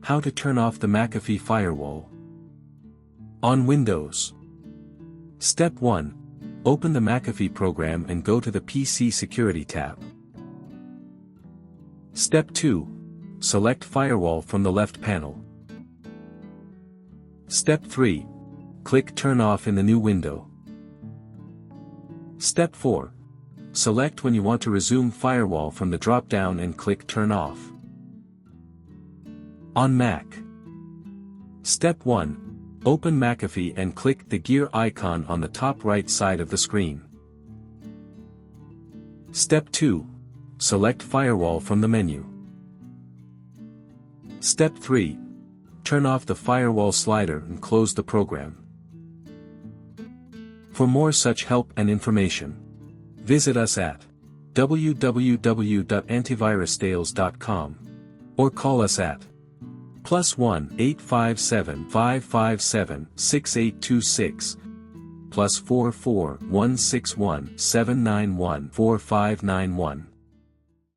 How to turn off the McAfee Firewall. On Windows. Step 1. Open the McAfee program and go to the PC Security tab. Step 2. Select Firewall from the left panel. Step 3. Click Turn Off in the new window. Step 4. Select when you want to resume Firewall from the drop-down and click Turn Off. On Mac. Step 1. Open McAfee and click the gear icon on the top right side of the screen. Step 2. Select Firewall from the menu. Step 3. Turn off the firewall slider and close the program. For more such help and information, visit us at www.antivirustales.com or call us at +1 857 557 6826 +44 161 791 4591.